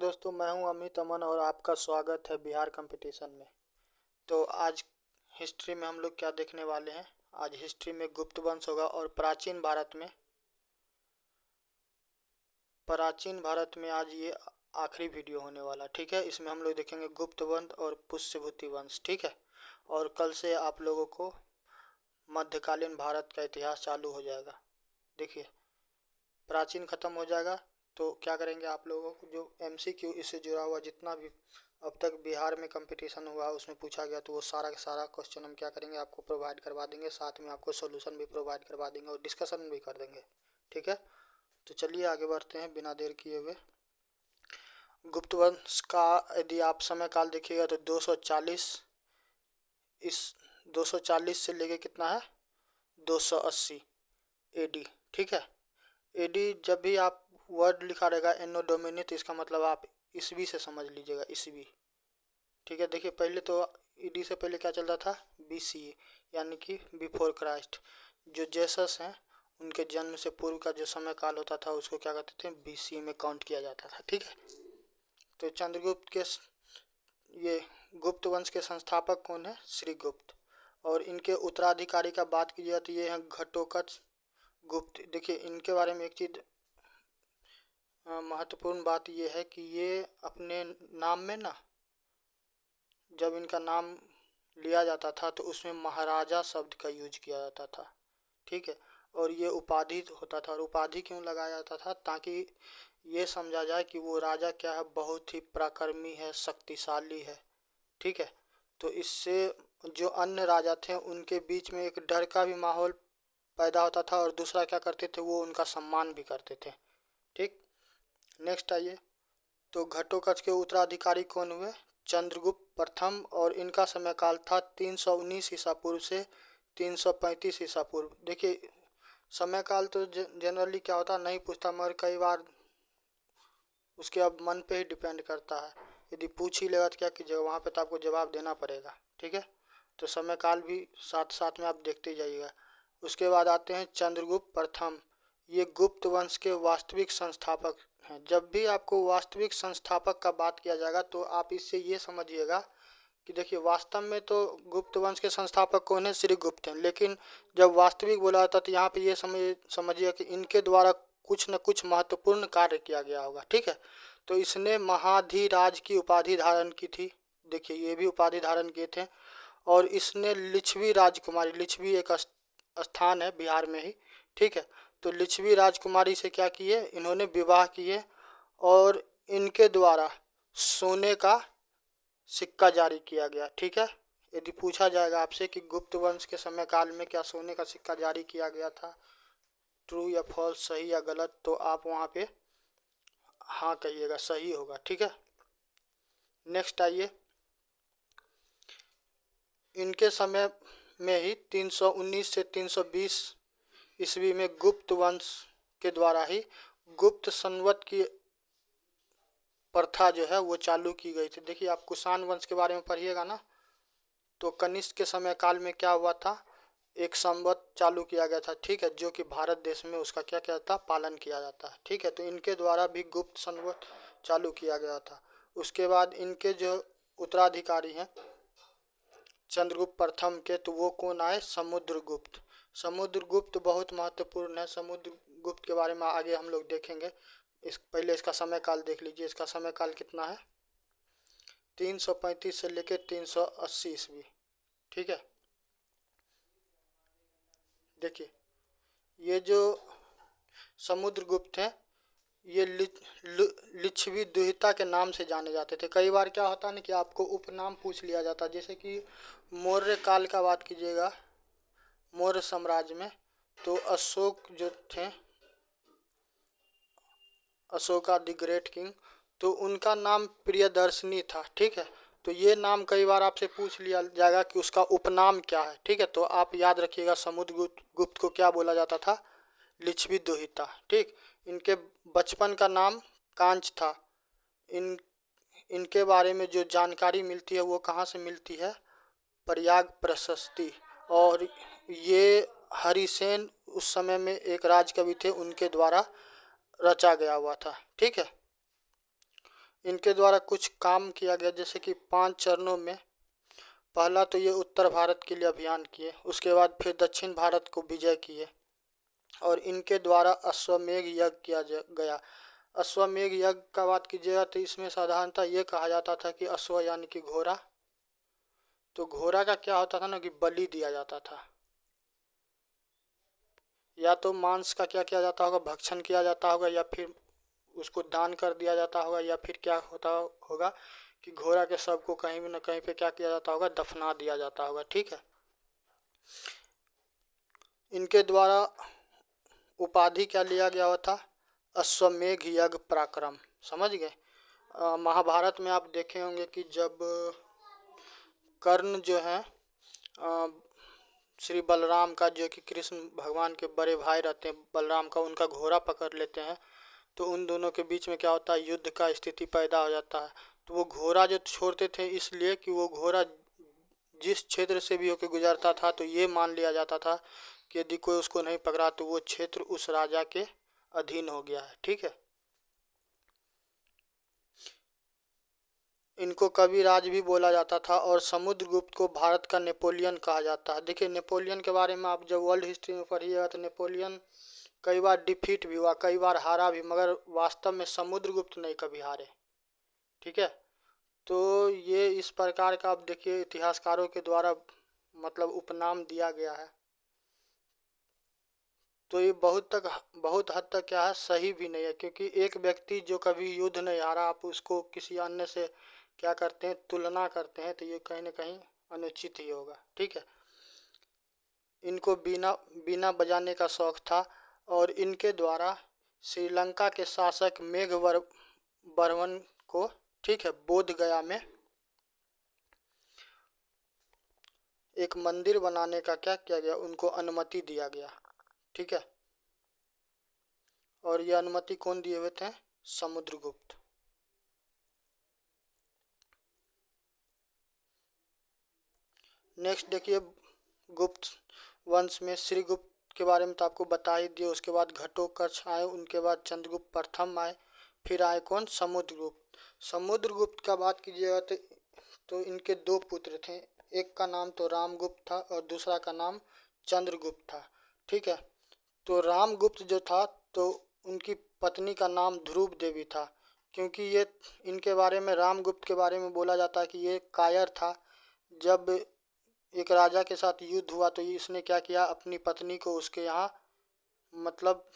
दोस्तों, मैं हूं अमित अमन और आपका स्वागत है बिहार कंपटीशन में। तो आज हिस्ट्री में हम लोग क्या देखने वाले हैं। आज हिस्ट्री में गुप्त वंश होगा और प्राचीन भारत में आज ये आखिरी वीडियो होने वाला, ठीक है। इसमें हम लोग देखेंगे गुप्त वंश और पुष्यभूति वंश, ठीक है। और कल से आप लोगों को मध्यकालीन भारत का इतिहास चालू हो जाएगा। देखिए, प्राचीन खत्म हो जाएगा तो क्या करेंगे, आप लोगों को जो MCQ इससे जुड़ा हुआ जितना भी अब तक बिहार में कंपटीशन हुआ उसमें पूछा गया तो वो सारा का सारा क्वेश्चन हम क्या करेंगे, आपको प्रोवाइड करवा देंगे। साथ में आपको सॉल्यूशन भी प्रोवाइड करवा देंगे और डिस्कशन भी कर देंगे, ठीक है। तो चलिए आगे बढ़ते हैं बिना देर किए हुए। गुप्त वंश का यदि आप समय काल देखिएगा तो 240, इस 240 से लेके कितना है 280 AD, ठीक है। AD जब भी आप वर्ड लिखा रहेगा एनो डोमिनी तो इसका मतलब आप ईस्वी से समझ लीजिएगा, ईस्वी, ठीक है। देखिए, पहले तो AD से पहले क्या चलता था, BCE यानी कि बिफोर क्राइस्ट। जो जेसस हैं उनके जन्म से पूर्व का जो समय काल होता था उसको क्या कहते थे, BCE में काउंट किया जाता था, ठीक है। तो चंद्रगुप्त के ये गुप्त वंश के संस्थापक कौन है, श्रीगुप्त। और इनके उत्तराधिकारी का बात की जाए तो ये हैं घटोत्कच गुप्त। देखिए, इनके बारे में एक चीज महत्वपूर्ण बात यह है कि ये अपने नाम में ना, जब इनका नाम लिया जाता था तो उसमें महाराजा शब्द का यूज किया जाता था, ठीक है। और ये उपाधि होता था। और उपाधि क्यों लगाया जाता था, ताकि ये समझा जाए कि वो राजा क्या है, बहुत ही पराक्रमी है, शक्तिशाली है, ठीक है। तो इससे जो अन्य राजा थे उनके बीच में एक डर का भी माहौल पैदा होता था और दूसरा क्या करते थे, वो उनका सम्मान भी करते थे, ठीक। नेक्स्ट आइए। तो घटोत्कच के उत्तराधिकारी कौन हुए, चंद्रगुप्त प्रथम। और इनका समय काल था 319 ईसा पूर्व से 335 ईसा पूर्व। देखिए, समय काल तो जनरली क्या होता नहीं पूछता, मगर कई बार उसके अब मन पे ही डिपेंड करता है। यदि पूछ ही लेगा तो क्या कीजिएगा, वहाँ पे तो आपको जवाब देना पड़ेगा, ठीक है। तो समय काल भी साथ साथ में आप देखते जाइएगा। उसके बाद आते हैं चंद्रगुप्त प्रथम। ये गुप्त वंश के वास्तविक संस्थापक हैं। जब भी आपको वास्तविक संस्थापक का बात किया जाएगा तो आप इससे ये समझिएगा कि देखिए, वास्तव में तो गुप्त वंश के संस्थापक कौन है, श्रीगुप्त हैं। लेकिन जब वास्तविक बोला जाता तो यहाँ पे ये समझिए कि इनके द्वारा कुछ न कुछ महत्वपूर्ण कार्य किया गया होगा, ठीक है। तो इसने महाधिराज की उपाधि धारण की थी। देखिए, ये भी उपाधि धारण किए थे। और इसने लिच्छवी राजकुमारी, लिच्छवी एक स्थान है बिहार में ही, ठीक है। तो लिच्छवी राजकुमारी से क्या किए, इन्होंने विवाह किए और इनके द्वारा सोने का सिक्का जारी किया गया, ठीक है। यदि पूछा जाएगा आपसे कि गुप्त वंश के समय काल में क्या सोने का सिक्का जारी किया गया था, ट्रू या फॉल्स, सही या गलत, तो आप वहाँ पे हाँ कहिएगा, सही होगा, ठीक है। नेक्स्ट आइए। इनके समय में ही 319 से 320 ईस्वी में गुप्त वंश के द्वारा ही गुप्त संवत की प्रथा जो है वो चालू की गई थी। देखिए, आप कुषाण वंश के बारे में पढ़िएगा ना, तो कनिष्क के समय काल में क्या हुआ था, एक संवत चालू किया गया था, ठीक है, जो कि भारत देश में उसका क्या क्या था, पालन किया जाता है, ठीक है। तो इनके द्वारा भी गुप्त संवत चालू किया गया था। उसके बाद इनके जो उत्तराधिकारी हैं चंद्रगुप्त प्रथम के, तो वो कौन आए, समुद्रगुप्त। समुद्रगुप्त बहुत महत्वपूर्ण है। समुद्रगुप्त के बारे में आगे हम लोग देखेंगे। पहले इसका समय काल देख लीजिए। इसका समय काल कितना है, 335 से लेकर 380 ईस्वी, ठीक है। देखिए, ये जो समुद्रगुप्त हैं ये लिच्छवी दुहिता के नाम से जाने जाते थे। कई बार क्या होता है ना कि आपको उपनाम पूछ लिया जाता है। जैसे कि मौर्य काल का बात कीजिएगा, मौर्य साम्राज्य में तो अशोक जो थे, अशोका द ग्रेट किंग, तो उनका नाम प्रियदर्शनी था, ठीक है। तो ये नाम कई बार आपसे पूछ लिया जाएगा कि उसका उपनाम क्या है, ठीक है। तो आप याद रखिएगा, समुद्रगुप्त गुप्त को क्या बोला जाता था, लिच्छवी दुहिता, ठीक। इनके बचपन का नाम कांच था। इनके बारे में जो जानकारी मिलती है वो कहाँ से मिलती है, प्रयाग प्रशस्ति। और ये हरिसेन उस समय में एक राजकवि थे, उनके द्वारा रचा गया हुआ था, ठीक है। इनके द्वारा कुछ काम किया गया, जैसे कि 5 चरणों में। पहला तो ये उत्तर भारत के लिए अभियान किए, उसके बाद फिर दक्षिण भारत को विजय किए, और इनके द्वारा अश्वमेध यज्ञ किया गया। अश्वमेध यज्ञ का बात कीजिएगा तो इसमें साधारणतः ये कहा जाता था कि अश्व यानी कि घोड़ा, तो घोड़ा का क्या होता था ना कि बलि दिया जाता था, या तो मांस का क्या किया जाता होगा, भक्षण किया जाता होगा, या फिर उसको दान कर दिया जाता होगा, या फिर क्या होता होगा कि घोड़ा के शव को कहीं भी न कहीं पे क्या किया जाता होगा, दफना दिया जाता होगा। ठीक है। इनके द्वारा उपाधि क्या लिया गया हुआ था, अश्वमेध यज्ञ पराक्रम। समझ गए। महाभारत में आप देखे होंगे कि जब कर्ण जो है श्री बलराम का, जो कि कृष्ण भगवान के बड़े भाई रहते हैं बलराम का, उनका घोड़ा पकड़ लेते हैं, तो उन दोनों के बीच में क्या होता है, युद्ध का स्थिति पैदा हो जाता है। तो वो घोड़ा जो छोड़ते थे इसलिए कि वो घोड़ा जिस क्षेत्र से भी होकर गुजरता था तो ये मान लिया जाता था कि यदि कोई उसको नहीं पकड़ा तो वो क्षेत्र उस राजा के अधीन हो गया है। ठीक है। इनको कविराज भी बोला जाता था, और समुद्रगुप्त को भारत का नेपोलियन कहा जाता है। देखिए नेपोलियन के बारे में आप जब वर्ल्ड हिस्ट्री में पढ़िएगा तो नेपोलियन कई बार डिफीट भी हुआ, कई बार हारा भी, मगर वास्तव में समुद्रगुप्त नहीं कभी हारे। ठीक है। तो ये इस प्रकार का आप देखिए इतिहासकारों के द्वारा मतलब उपनाम दिया गया है। तो ये बहुत हद तक क्या है, सही भी नहीं है, क्योंकि एक व्यक्ति जो कभी युद्ध नहीं हारा आप उसको किसी अन्य से क्या करते हैं, तुलना करते हैं, तो ये कहीं ना कहीं अनुचित ही होगा। ठीक है। इनको बीना बीना बजाने का शौक था, और इनके द्वारा श्रीलंका के शासक मेघवर्मन को, ठीक है, बोध गया में एक मंदिर बनाने का क्या किया गया, उनको अनुमति दिया गया। ठीक है। और ये अनुमति कौन दिए हुए थे, समुद्रगुप्त। नेक्स्ट देखिए, गुप्त वंश में श्रीगुप्त के बारे में तो आपको बता ही दिए, उसके बाद घटोत्कच आए, उनके बाद चंद्रगुप्त प्रथम आए, फिर आए कौन, समुद्रगुप्त। समुद्रगुप्त का बात कीजिएगा तो इनके 2 पुत्र थे, एक का नाम तो रामगुप्त था और दूसरा का नाम चंद्रगुप्त था। ठीक है। तो रामगुप्त जो था तो उनकी पत्नी का नाम ध्रुव देवी था, क्योंकि ये इनके बारे में, रामगुप्त के बारे में बोला जाता है कि ये कायर था। जब एक राजा के साथ युद्ध हुआ तो इसने क्या किया, अपनी पत्नी को उसके यहाँ मतलब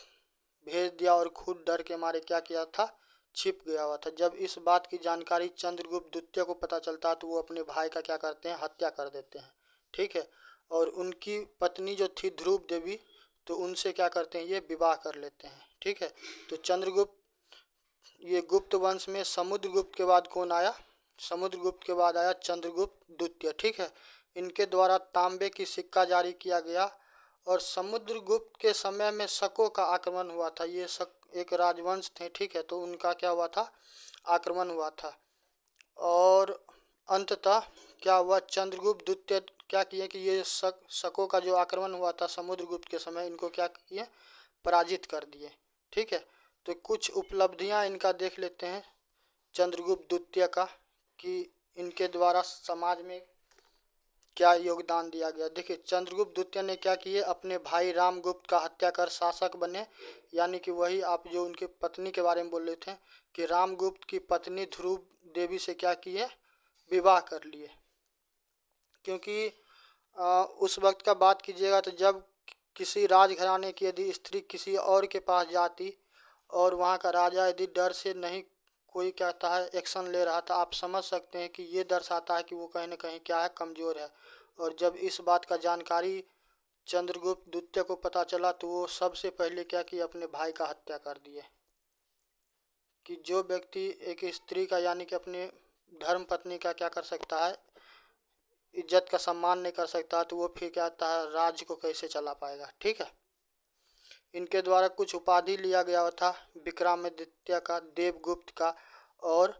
भेज दिया, और खुद डर के मारे क्या किया था, छिप गया हुआ था। जब इस बात की जानकारी चंद्रगुप्त द्वितीय को पता चलता है तो वो अपने भाई का क्या करते हैं, हत्या कर देते हैं। ठीक है। और उनकी पत्नी जो थी ध्रुव देवी, तो उनसे क्या करते हैं, ये विवाह कर लेते हैं। ठीक है। तो चंद्रगुप्त, ये गुप्त वंश में समुद्रगुप्त के बाद कौन आया, समुद्रगुप्त के बाद आया चंद्रगुप्त द्वितीय। ठीक है। इनके द्वारा तांबे की सिक्का जारी किया गया, और समुद्रगुप्त के समय में शकों का आक्रमण हुआ था। ये शक एक राजवंश थे। ठीक है। तो उनका क्या हुआ था, आक्रमण हुआ था, और अंततः क्या हुआ, चंद्रगुप्त द्वितीय क्या किए कि ये शकों का जो आक्रमण हुआ था समुद्रगुप्त के समय, इनको क्या किए, पराजित कर दिए। ठीक है। तो कुछ उपलब्धियां इनका देख लेते हैं चंद्रगुप्त द्वितीय का, कि इनके द्वारा समाज में क्या योगदान दिया गया। देखिए चंद्रगुप्त द्वितीय ने क्या किए, अपने भाई रामगुप्त का हत्या कर शासक बने, यानी कि वही आप जो उनके पत्नी के बारे में बोल रहे थे कि रामगुप्त की पत्नी ध्रुव देवी से क्या किए, विवाह कर लिए। क्योंकि उस वक्त का बात कीजिएगा तो जब किसी राजघराने की यदि स्त्री किसी और के पास जाती और वहाँ का राजा यदि डर से नहीं कोई कहता है एक्शन ले रहा था, आप समझ सकते हैं कि ये दर्शाता है कि वो कहीं ना कहीं क्या है, कमज़ोर है। और जब इस बात का जानकारी चंद्रगुप्त द्वितीय को पता चला तो वो सबसे पहले क्या किया, अपने भाई का हत्या कर दिए। कि जो व्यक्ति एक स्त्री का यानी कि अपने धर्म पत्नी का क्या कर सकता है, इज्जत का सम्मान नहीं कर सकता, तो वो फिर क्या आता है, राज्य को कैसे चला पाएगा। ठीक है। इनके द्वारा कुछ उपाधि लिया गया था, विक्रमादित्य का, देवगुप्त का, और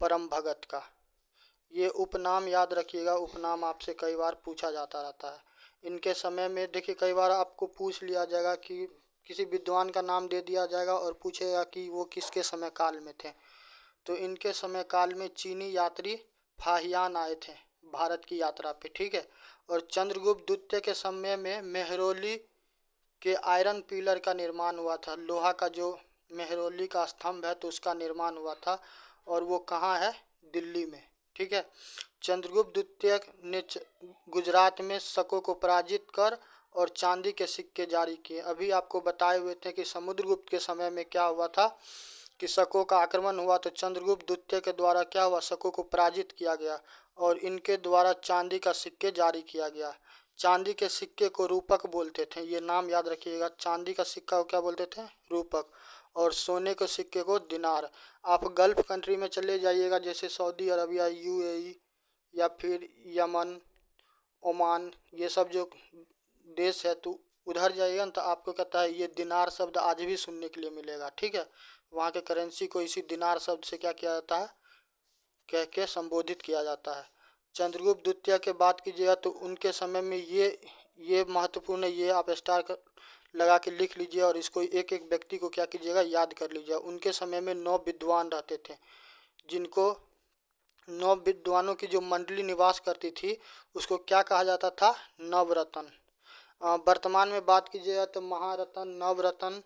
परम भगत का। ये उपनाम याद रखिएगा, उपनाम आपसे कई बार पूछा जाता रहता है। इनके समय में देखिए कई बार आपको पूछ लिया जाएगा कि किसी विद्वान का नाम दे दिया जाएगा और पूछेगा कि वो किसके समय काल में थे। तो इनके समय काल में चीनी यात्री फाहियान आए थे भारत की यात्रा पे, ठीक है। और चंद्रगुप्त द्वितीय के समय में मेहरौली के आयरन पिलर का निर्माण हुआ था। लोहा का जो मेहरौली का स्तंभ है तो उसका निर्माण हुआ था, और वो कहाँ है? दिल्ली में, ठीक है। चंद्रगुप्त द्वितीय ने गुजरात में शकों को पराजित कर और चांदी के सिक्के जारी किए। अभी आपको बताए हुए थे कि समुद्रगुप्त के समय में क्या हुआ था कि शकों का आक्रमण हुआ, तो चंद्रगुप्त द्वितीय के द्वारा क्या हुआ? शकों को पराजित किया गया और इनके द्वारा चांदी का सिक्के जारी किया गया। चांदी के सिक्के को रूपक बोलते थे, ये नाम याद रखिएगा। चांदी का सिक्का को क्या बोलते थे? रूपक। और सोने के सिक्के को दिनार। आप गल्फ कंट्री में चले जाइएगा, जैसे सऊदी अरबिया, यूएई या फिर यमन, ओमान, ये सब जो देश है, तो उधर जाइएगा ना तो आपको कहता है ये दिनार शब्द आज भी सुनने के लिए मिलेगा, ठीक है। वहाँ के करेंसी को इसी दिनार शब्द से क्या किया जाता है? कह के संबोधित किया जाता है। चंद्रगुप्त द्वितीय के बात कीजिएगा तो उनके समय में ये महत्वपूर्ण है, ये आप स्टार कर लगा के लिख लीजिए और इसको एक एक व्यक्ति को क्या कीजिएगा? याद कर लीजिए। उनके समय में 9 विद्वान रहते थे, जिनको 9 विद्वानों की जो मंडली निवास करती थी उसको क्या कहा जाता था? नवरत्न। वर्तमान में बात कीजिएगा तो महारत्न, नवरत्न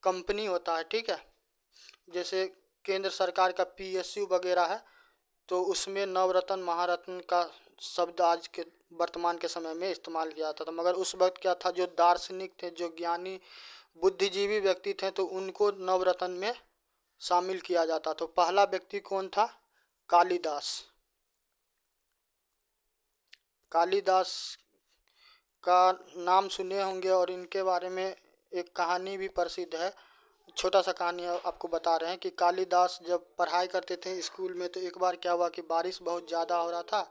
कंपनी होता है, ठीक है। जैसे केंद्र सरकार का पीएसयू वगैरह है, तो उसमें नवरत्न महारत्न का शब्द आज के वर्तमान के समय में इस्तेमाल किया जाता था। मगर उस वक्त क्या था, जो दार्शनिक थे, जो ज्ञानी बुद्धिजीवी व्यक्ति थे, तो उनको नवरत्न में शामिल किया जाता। तो पहला व्यक्ति कौन था? कालिदास। कालिदास का नाम सुने होंगे और इनके बारे में एक कहानी भी प्रसिद्ध है। छोटा सा कहानी आपको बता रहे हैं कि कालिदास जब पढ़ाई करते थे स्कूल में, तो एक बार क्या हुआ कि बारिश बहुत ज़्यादा हो रहा था,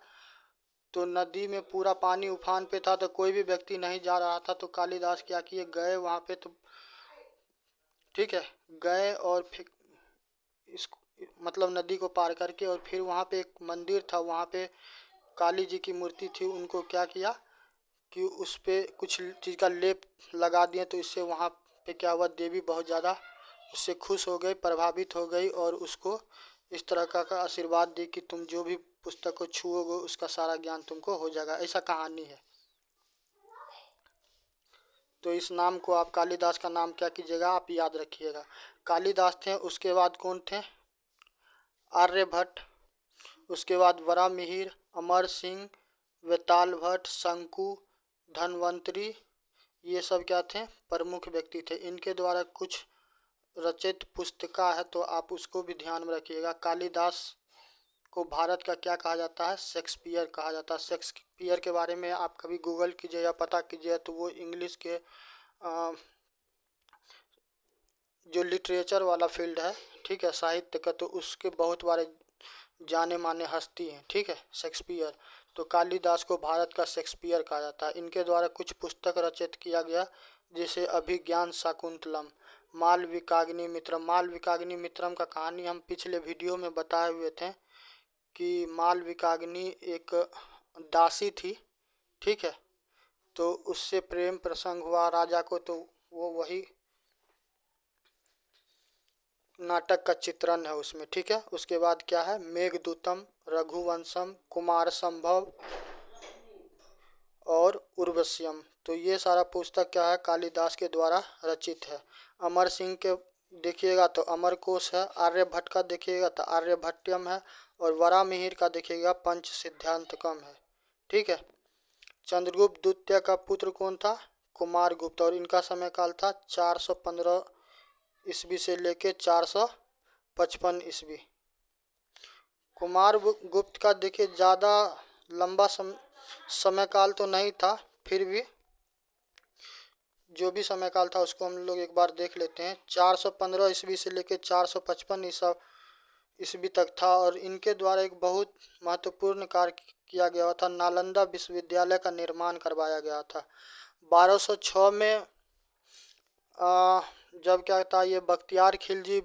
तो नदी में पूरा पानी उफान पे था, तो कोई भी व्यक्ति नहीं जा रहा था। तो कालिदास क्या किए, गए वहाँ पे, तो ठीक है, गए और फिर इस मतलब नदी को पार करके, और फिर वहाँ पे एक मंदिर था, वहाँ पे काली जी की मूर्ति थी। उनको क्या किया कि उस पे कुछ चीज़ का लेप लगा दिए, तो इससे वहाँ पे क्या हुआ, देवी बहुत ज़्यादा उससे खुश हो गई, प्रभावित हो गई, और उसको इस तरह का आशीर्वाद दी कि तुम जो भी पुस्तक को छुओगे उसका सारा ज्ञान तुमको हो जाएगा। ऐसा कहानी है। तो इस नाम को आप कालिदास का नाम क्या कीजिएगा? आप याद रखिएगा। कालिदास थे, उसके बाद कौन थे? आर्यभट्ट। उसके बाद वरामिहिर, अमर सिंह, वेताल भट्ट, शंकु, धन्वंतरी, ये सब क्या थे? प्रमुख व्यक्ति थे। इनके द्वारा कुछ रचित पुस्तिका है, तो आप उसको भी ध्यान में रखिएगा। कालिदास को भारत का क्या कहा जाता है? शेक्सपियर कहा जाता है। शेक्सपियर के बारे में आप कभी गूगल कीजिए या पता कीजिए, तो वो इंग्लिश के जो लिटरेचर वाला फील्ड है, ठीक है, साहित्य का, तो उसके बहुत बारे जाने माने हस्ती हैं, ठीक है, शेक्सपियर। तो कालिदास को भारत का शेक्सपियर कहा जाता है। इनके द्वारा कुछ पुस्तक रचित किया गया, जैसे अभिज्ञान शाकुंतलम, मालविकाग्नि मित्रम। मालविकाग्नि मित्रम का कहानी हम पिछले वीडियो में बताए हुए थे कि मालविकाग्नि एक दासी थी, ठीक है, तो उससे प्रेम प्रसंग हुआ राजा को, तो वो वही नाटक का चित्रण है उसमें, ठीक है। उसके बाद क्या है? मेघदूतम, रघुवंशम, कुमार संभव और उर्वश्यम। तो ये सारा पुस्तक क्या है? कालिदास के द्वारा रचित है। अमर सिंह के देखिएगा तो अमर कोश है। आर्यभट्ट का देखिएगा तो आर्यभट्टयम है। और वरामिहिर का देखिएगा पंच सिद्धांतकम है, ठीक है। चंद्रगुप्त द्वितीय का पुत्र कौन था? कुमारगुप्त। और इनका समय काल था 415 ईस्वी से लेके 455 ईस्वी। कुमार गुप्त का देखिए ज़्यादा लंबा समय काल तो नहीं था, फिर भी जो भी समय काल था उसको हम लोग एक बार देख लेते हैं। 415 ईस्वी से लेकर 455 ईस्वी तक था, और इनके द्वारा एक बहुत महत्वपूर्ण कार्य किया गया था। नालंदा विश्वविद्यालय का निर्माण करवाया गया था। 1206 में जब क्या था, ये बख्तियार खिलजी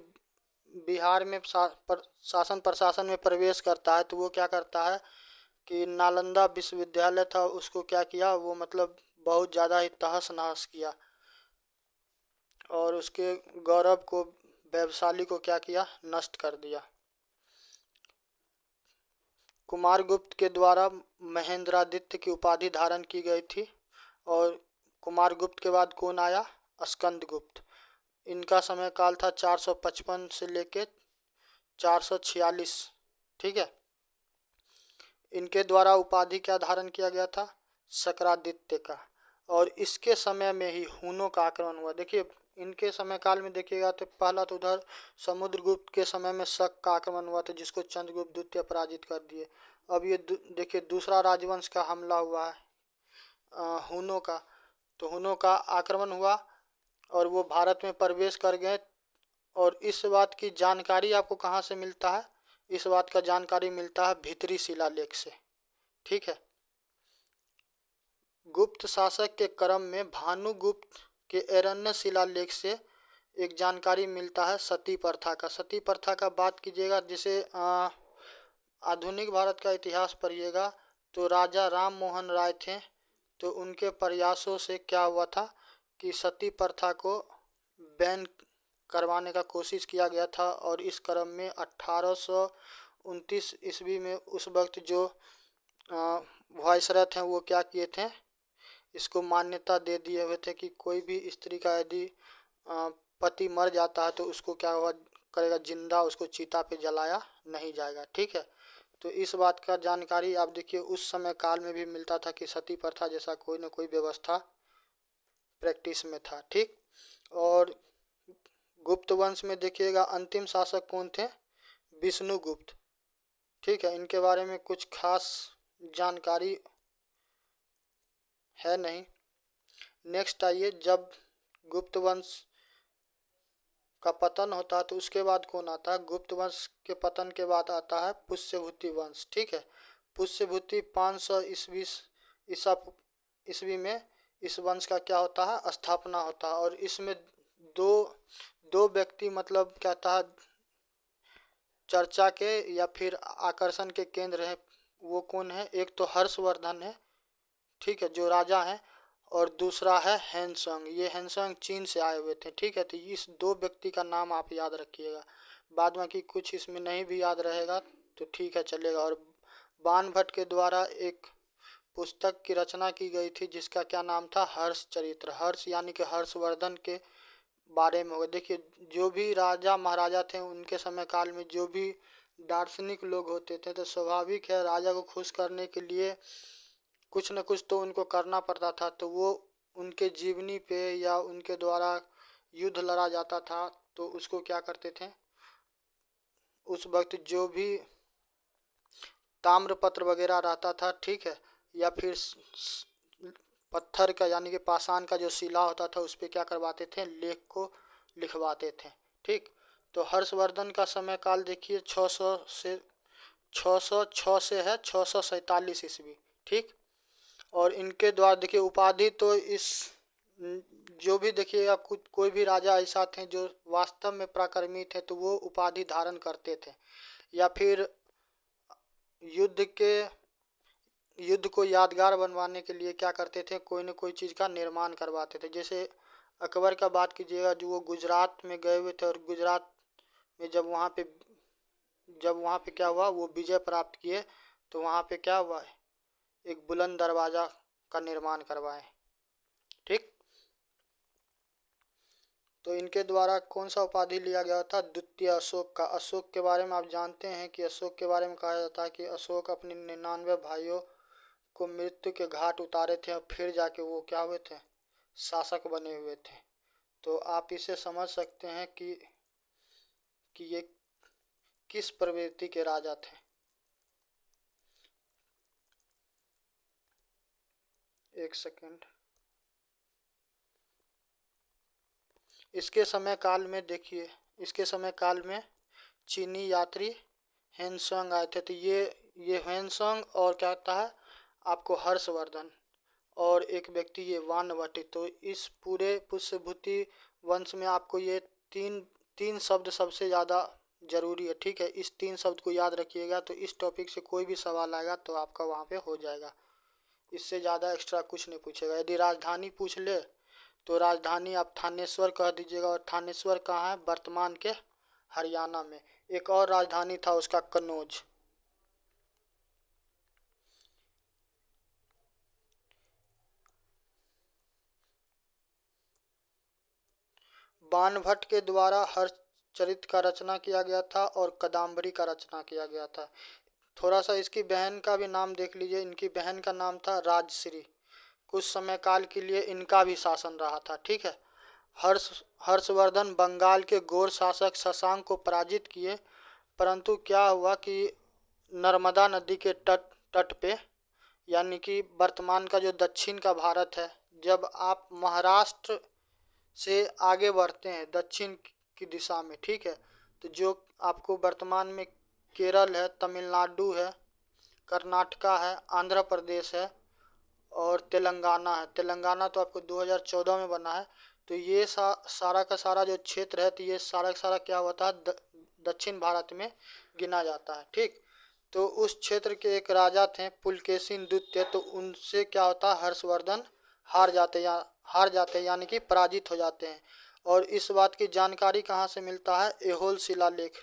बिहार में शासन प्रशासन में प्रवेश करता है, तो वो क्या करता है कि नालंदा विश्वविद्यालय था उसको क्या किया, वो मतलब बहुत ज़्यादा ही तहस नहस किया, और उसके गौरव को, वैभवशाली को क्या किया? नष्ट कर दिया। कुमारगुप्त के द्वारा महेंद्रादित्य की उपाधि धारण की गई थी। और कुमारगुप्त के बाद कौन आया? स्कंदगुप्त। इनका समय काल था 455 से लेके 446। ठीक है। इनके द्वारा उपाधि क्या धारण किया गया था? शक्रादित्य का। और इसके समय में ही हुनों का आक्रमण हुआ। देखिए इनके समय काल में देखिएगा तो पहला तो उधर समुद्रगुप्त के समय में शक का आक्रमण हुआ था, जिसको चंद्रगुप्त द्वितीय पराजित कर दिए। अब ये देखिए दूसरा राजवंश का हमला हुआ है हुनों का। तो हुनों का आक्रमण हुआ और वो भारत में प्रवेश कर गए। और इस बात की जानकारी आपको कहाँ से मिलता है? इस बात का जानकारी मिलता है भीतरी शिलालेख से। ठीक है। गुप्त शासक के क्रम में भानुगुप्त के ऐरण्य शिलालेख से एक जानकारी मिलता है सती प्रथा का। सती प्रथा का बात कीजिएगा, जैसे आधुनिक भारत का इतिहास पढ़िएगा तो राजा राम मोहन राय थे, तो उनके प्रयासों से क्या हुआ था कि सती प्रथा को बैन करवाने का कोशिश किया गया था। और इस क्रम में 1829 ईस्वी में उस वक्त जो वायसराय थे वो क्या किए थे, इसको मान्यता दे दिए हुए थे कि कोई भी स्त्री का यदि पति मर जाता है तो उसको क्या हुआ करेगा, जिंदा उसको चिता पे जलाया नहीं जाएगा। ठीक है। तो इस बात का जानकारी आप देखिए उस समय काल में भी मिलता था कि सती प्रथा जैसा कोई ना कोई व्यवस्था प्रैक्टिस में था। ठीक। और गुप्त वंश में देखिएगा अंतिम शासक कौन थे? विष्णुगुप्त। ठीक है। इनके बारे में कुछ खास जानकारी है नहीं। नेक्स्ट आइए, जब गुप्त वंश का पतन होता है तो उसके बाद कौन आता है? गुप्त वंश के पतन के बाद आता है पुष्यभूति वंश। ठीक है। पुष्यभूति 500 ईस्वी में इस वंश का क्या होता है? स्थापना होता है। और इसमें दो दो व्यक्ति मतलब कहता है चर्चा के या फिर आकर्षण के केंद्र है। वो कौन है? एक तो हर्षवर्धन है, ठीक है, जो राजा है। और दूसरा है हैंसोंग। ये हैंसोंग चीन से आए हुए थे। ठीक है। तो इस दो व्यक्ति का नाम आप याद रखिएगा। बाद में कि कुछ इसमें नहीं भी याद रहेगा तो ठीक है चलेगा। और बाणभट्ट के द्वारा एक पुस्तक की रचना की गई थी जिसका क्या नाम था? हर्ष चरित्र। हर्ष यानी कि हर्षवर्धन के बारे में होगा। देखिए जो भी राजा महाराजा थे उनके समय काल में जो भी दार्शनिक लोग होते थे तो स्वाभाविक है राजा को खुश करने के लिए कुछ न कुछ तो उनको करना पड़ता था। तो वो उनके जीवनी पे या उनके द्वारा युद्ध लड़ा जाता था तो उसको क्या करते थे, उस वक्त जो भी ताम्रपत्र वगैरह रहता था, ठीक है, या फिर पत्थर का यानी कि पाषाण का जो शिला होता था उस पर क्या करवाते थे? लेख को लिखवाते थे। ठीक। तो हर्षवर्धन का समय काल देखिए 606 से है 647 ईस्वी। ठीक। और इनके द्वारा देखिए उपाधि तो इस जो भी देखिएगा कुछ कोई भी राजा ऐसा थे जो वास्तव में पराक्रमी थे तो वो उपाधि धारण करते थे। या फिर युद्ध के युद्ध को यादगार बनवाने के लिए क्या करते थे? कोई न कोई चीज़ का निर्माण करवाते थे। जैसे अकबर का बात कीजिएगा जो वो गुजरात में गए हुए थे और गुजरात में जब वहाँ पे क्या हुआ वो विजय प्राप्त किए तो वहाँ पे क्या हुआ? एक बुलंद दरवाज़ा का निर्माण करवाए। ठीक। तो इनके द्वारा कौन सा उपाधि लिया गया था? द्वितीय अशोक का। अशोक के बारे में आप जानते हैं कि अशोक के बारे में कहा जाता है कि अशोक अपने 99 भाइयों को मृत्यु के घाट उतारे थे और फिर जाके वो क्या हुए थे? शासक बने हुए थे। तो आप इसे समझ सकते हैं कि ये किस प्रवृत्ति के राजा थे। एक सेकंड। इसके समय काल में देखिए, इसके समय काल में चीनी यात्री हेनसोंग आए थे। तो ये हेनसोंग और क्या होता है आपको? हर्षवर्धन और एक व्यक्ति ये वानवटी। तो इस पूरे पुष्यभूति वंश में आपको ये तीन तीन शब्द सबसे ज़्यादा जरूरी है। ठीक है। इस तीन शब्द को याद रखिएगा तो इस टॉपिक से कोई भी सवाल आएगा तो आपका वहाँ पे हो जाएगा। इससे ज़्यादा एक्स्ट्रा कुछ नहीं पूछेगा। यदि राजधानी पूछ ले तो राजधानी आप थानेश्वर कह दीजिएगा। और थानेश्वर कहाँ है? वर्तमान के हरियाणा में। एक और राजधानी था उसका कन्नौज। बाणभट्ट के द्वारा हर्षचरित का रचना किया गया था और कादम्बरी का रचना किया गया था। थोड़ा सा इसकी बहन का भी नाम देख लीजिए। इनकी बहन का नाम था राजश्री। कुछ समय काल के लिए इनका भी शासन रहा था। ठीक है। हर्षवर्धन बंगाल के गोर शासक शशांक को पराजित किए, परंतु क्या हुआ कि नर्मदा नदी के तट पे, यानी कि वर्तमान का जो दक्षिण का भारत है, जब आप महाराष्ट्र से आगे बढ़ते हैं दक्षिण की दिशा में, ठीक है, तो जो आपको वर्तमान में केरल है, तमिलनाडु है, कर्नाटका है, आंध्र प्रदेश है और तेलंगाना है। तेलंगाना तो आपको 2014 में बना है। तो ये सारा का सारा जो क्षेत्र है, तो ये सारा का सारा क्या होता है, दक्षिण भारत में गिना जाता है। ठीक। तो उस क्षेत्र के एक राजा थे पुलकेशिन द्वितीय, तो उनसे क्या होता है, हर्षवर्धन हार जाते यानी कि पराजित हो जाते हैं। और इस बात की जानकारी कहाँ से मिलता है, ऐहोल शिलालेख।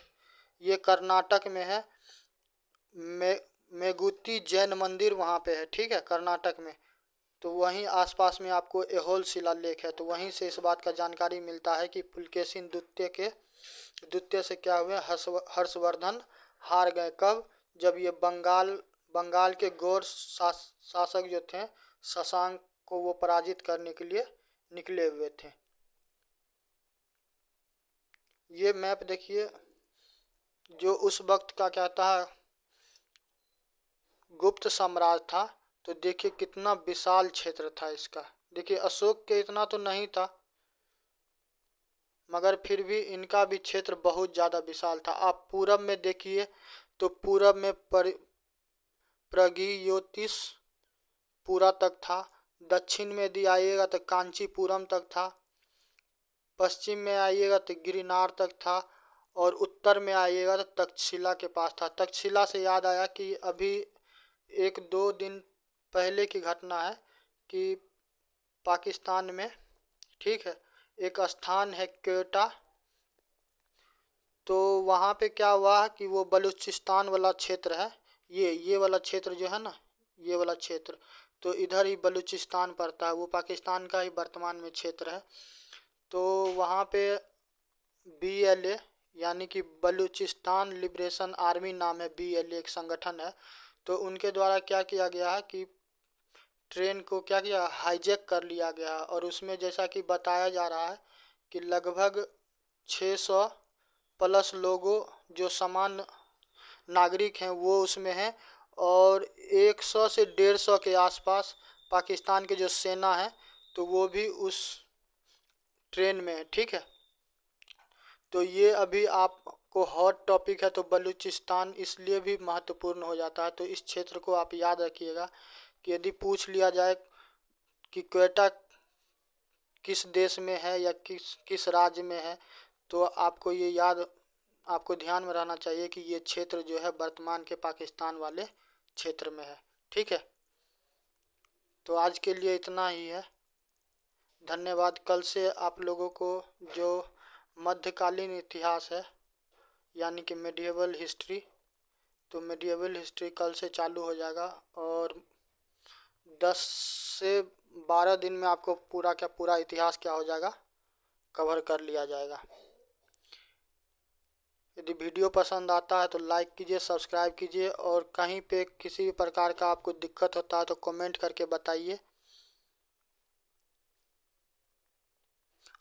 ये कर्नाटक में है। मेगुती जैन मंदिर वहाँ पे है। ठीक है, कर्नाटक में। तो वहीं आसपास में आपको ऐहोल शिलालेख है, तो वहीं से इस बात का जानकारी मिलता है कि पुलकेशिन द्वितीय से क्या हुए, हर्षवर्धन हार गए। कब? जब ये बंगाल के गौर शासक जो थे शशांक को वो पराजित करने के लिए निकले हुए थे। ये मैप देखिए, जो उस वक्त का कहता है गुप्त साम्राज्य था। तो देखिए कितना विशाल क्षेत्र था इसका। देखिए अशोक के इतना तो नहीं था, मगर फिर भी इनका भी क्षेत्र बहुत ज़्यादा विशाल था। आप पूरब में देखिए तो पूरब में प्रगियोतिस पूरा तक था। दक्षिण में यदि आइएगा तो कांचीपुरम तक था। पश्चिम में आइएगा तो गिरनार तक था। और उत्तर में आइएगा तो तक्षशिला के पास था। तक्षशिला से याद आया कि अभी 1-2 दिन पहले की घटना है कि पाकिस्तान में, ठीक है, एक स्थान है क्वेटा। तो वहाँ पे क्या हुआ कि वो बलूचिस्तान वाला क्षेत्र है, ये वाला क्षेत्र जो है ना, ये वाला क्षेत्र, तो इधर ही बलूचिस्तान पड़ता है। वो पाकिस्तान का ही वर्तमान में क्षेत्र है। तो वहाँ पे BLA यानी कि बलूचिस्तान लिबरेशन आर्मी नाम है, BLA एक संगठन है। तो उनके द्वारा क्या किया गया है कि ट्रेन को क्या किया, हाईजैक कर लिया गया। और उसमें जैसा कि बताया जा रहा है कि लगभग 600 प्लस लोगों जो सामान्य नागरिक हैं वो उसमें हैं। और 100 से 150 के आसपास पाकिस्तान के जो सेना है तो वो भी उस ट्रेन में है। ठीक है। तो ये अभी आपको हॉट टॉपिक है, तो बलूचिस्तान इसलिए भी महत्वपूर्ण हो जाता है। तो इस क्षेत्र को आप याद रखिएगा कि यदि पूछ लिया जाए कि क्वेटा किस देश में है या किस राज्य में है, तो आपको ये आपको ध्यान में रहना चाहिए कि ये क्षेत्र जो है वर्तमान के पाकिस्तान वाले क्षेत्र में है। ठीक है। तो आज के लिए इतना ही है। धन्यवाद। कल से आप लोगों को जो मध्यकालीन इतिहास है यानी कि मेडिएवल हिस्ट्री, तो मेडिएवल हिस्ट्री कल से चालू हो जाएगा। और 10 से 12 दिन में आपको पूरा इतिहास क्या हो जाएगा, कवर कर लिया जाएगा। यदि वीडियो पसंद आता है तो लाइक कीजिए, सब्सक्राइब कीजिए। और कहीं पे किसी भी प्रकार का आपको दिक्कत होता है तो कमेंट करके बताइए।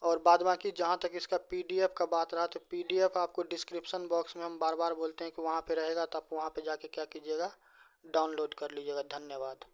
और बाद बाकी जहाँ तक इसका PDF का बात रहा, तो PDF आपको डिस्क्रिप्शन बॉक्स में हम बार बार बोलते हैं कि वहाँ पे रहेगा, तो आप वहाँ पे जाके क्या कीजिएगा, डाउनलोड कर लीजिएगा। धन्यवाद।